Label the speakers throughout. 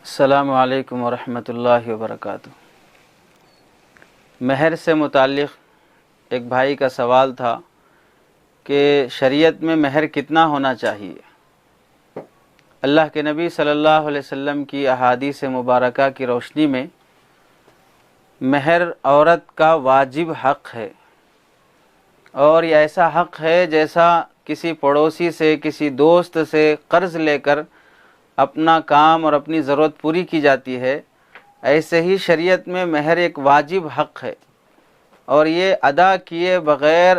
Speaker 1: السلام علیکم ورحمۃ اللہ وبرکاتہ۔ مہر سے متعلق ایک بھائی کا سوال تھا کہ شریعت میں مہر کتنا ہونا چاہیے۔ اللہ کے نبی صلی اللہ علیہ وسلم کی احادیث مبارکہ کی روشنی میں مہر عورت کا واجب حق ہے، اور یہ ایسا حق ہے جیسا کسی پڑوسی سے، کسی دوست سے قرض لے کر اپنا کام اور اپنی ضرورت پوری کی جاتی ہے، ایسے ہی شریعت میں مہر ایک واجب حق ہے، اور یہ ادا کیے بغیر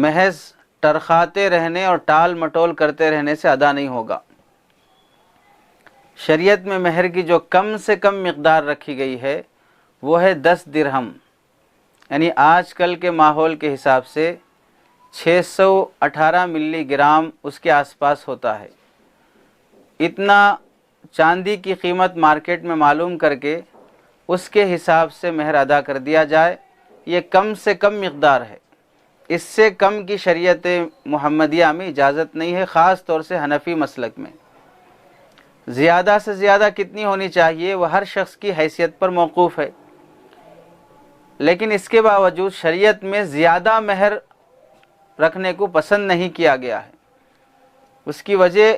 Speaker 1: محض ٹرخاتے رہنے اور ٹال مٹول کرتے رہنے سے ادا نہیں ہوگا۔ شریعت میں مہر کی جو کم سے کم مقدار رکھی گئی ہے وہ ہے 10 درہم، یعنی آج کل کے ماحول کے حساب سے 618 ملی گرام اس کے آس پاس ہوتا ہے۔ اتنا چاندی کی قیمت مارکیٹ میں معلوم کر کے اس کے حساب سے مہر ادا کر دیا جائے، یہ کم سے کم مقدار ہے۔ اس سے کم کی شریعت محمدیہ میں اجازت نہیں ہے، خاص طور سے حنفی مسلک میں۔ زیادہ سے زیادہ کتنی ہونی چاہیے وہ ہر شخص کی حیثیت پر موقوف ہے، لیکن اس کے باوجود شریعت میں زیادہ مہر رکھنے کو پسند نہیں کیا گیا ہے۔ اس کی وجہ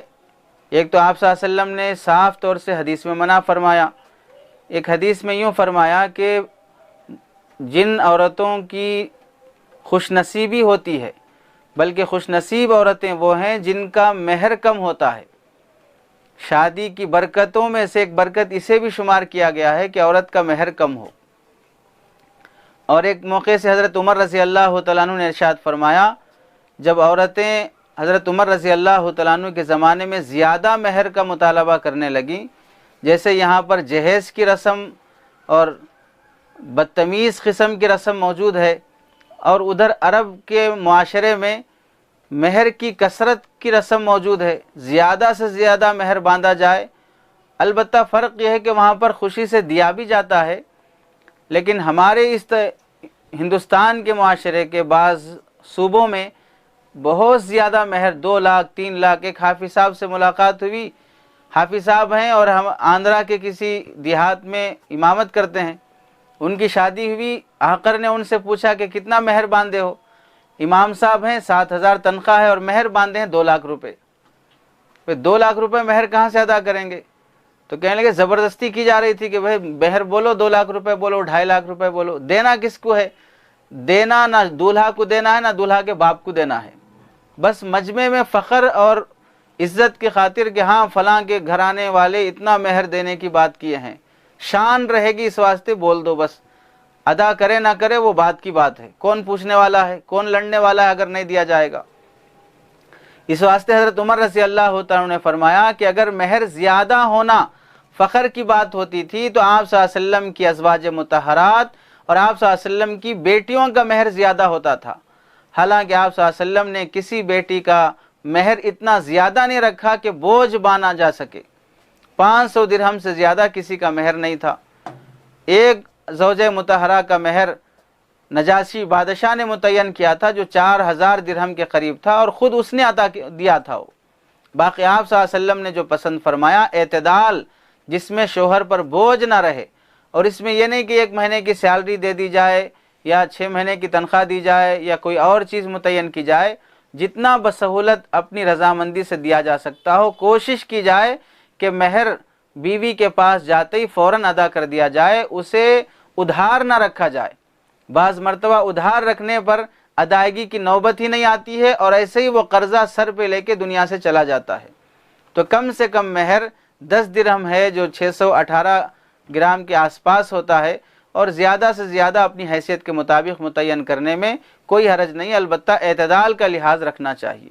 Speaker 1: ایک تو آپ صلی اللہ علیہ وسلم نے صاف طور سے حدیث میں منع فرمایا۔ ایک حدیث میں یوں فرمایا کہ جن عورتوں کی خوش نصیبی ہوتی ہے، بلکہ خوش نصیب عورتیں وہ ہیں جن کا مہر کم ہوتا ہے۔ شادی کی برکتوں میں سے ایک برکت اسے بھی شمار کیا گیا ہے کہ عورت کا مہر کم ہو۔ اور ایک موقع سے حضرت عمر رضی اللہ تعالیٰ عنہ نے ارشاد فرمایا، جب عورتیں حضرت عمر رضی اللہ تعالیٰ عنہ کے زمانے میں زیادہ مہر کا مطالبہ کرنے لگیں، جیسے یہاں پر جہیز کی رسم اور بدتمیز قسم کی رسم موجود ہے، اور ادھر عرب کے معاشرے میں مہر کی کثرت کی رسم موجود ہے، زیادہ سے زیادہ مہر باندھا جائے۔ البتہ فرق یہ ہے کہ وہاں پر خوشی سے دیا بھی جاتا ہے، لیکن ہمارے اس ہندوستان کے معاشرے کے بعض صوبوں میں بہت زیادہ مہر، 2 لاکھ 3 لاکھ۔ ایک حافظ صاحب سے ملاقات ہوئی، حافظ صاحب ہیں اور ہم آندھرا کے کسی دیہات میں امامت کرتے ہیں، ان کی شادی ہوئی، آقر نے ان سے پوچھا کہ کتنا مہر باندھے ہو؟ امام صاحب ہیں، 7,000 تنخواہ ہے اور مہر باندھے ہیں 2 لاکھ روپے۔ 2 لاکھ روپے مہر کہاں سے ادا کریں گے؟ تو کہنے لگے زبردستی کی جا رہی تھی کہ بھائی مہر بولو، 2 لاکھ روپے بولو، 2.5 لاکھ روپے بولو۔ دینا کس کو ہے؟ دینا نہ دولہا کو دینا ہے، نہ دولہا کے باپ کو دینا ہے۔ بس مجمع میں فخر اور عزت کی خاطر کہ ہاں فلاں کے گھرانے والے اتنا مہر دینے کی بات کیے ہیں، شان رہے گی، اس واسطے بول دو، بس ادا کرے نہ کرے وہ بات کی بات ہے، کون پوچھنے والا ہے، کون لڑنے والا ہے اگر نہیں دیا جائے گا۔ اس واسطے حضرت عمر رضی اللہ تعالیٰ نے فرمایا کہ اگر مہر زیادہ ہونا فخر کی بات ہوتی تھی تو آپ صلی اللہ علیہ وسلم کی ازواج مطہرات اور آپ صلی اللہ علیہ وسلم کی بیٹیوں کا مہر زیادہ ہوتا تھا۔ حالانکہ آپ صلی اللہ علیہ وسلم نے کسی بیٹی کا مہر اتنا زیادہ نہیں رکھا کہ بوجھ بانا جا سکے۔ 500 درہم سے زیادہ کسی کا مہر نہیں تھا۔ ایک زوجہ مطہرہ کا مہر نجاشی بادشاہ نے متعین کیا تھا جو 4000 درہم کے قریب تھا، اور خود اس نے عطا دیا تھا۔ وہ باقی آپ صلی اللہ علیہ وسلم نے جو پسند فرمایا اعتدال، جس میں شوہر پر بوجھ نہ رہے، اور اس میں یہ نہیں کہ 1 مہینے کی سیلری دے دی جائے یا 6 مہینے کی تنخواہ دی جائے یا کوئی اور چیز متعین کی جائے، جتنا بسہولت اپنی رضامندی سے دیا جا سکتا ہو کوشش کی جائے کہ مہر بیوی کے پاس جاتے ہی فوراً ادا کر دیا جائے، اسے ادھار نہ رکھا جائے۔ بعض مرتبہ ادھار رکھنے پر ادائیگی کی نوبت ہی نہیں آتی ہے، اور ایسے ہی وہ قرضہ سر پہ لے کے دنیا سے چلا جاتا ہے۔ تو کم سے کم مہر 10 درہم ہے، جو 618 گرام کے آس پاس ہوتا ہے، اور زیادہ سے زیادہ اپنی حیثیت کے مطابق متعین کرنے میں کوئی حرج نہیں، البتہ اعتدال کا لحاظ رکھنا چاہیے۔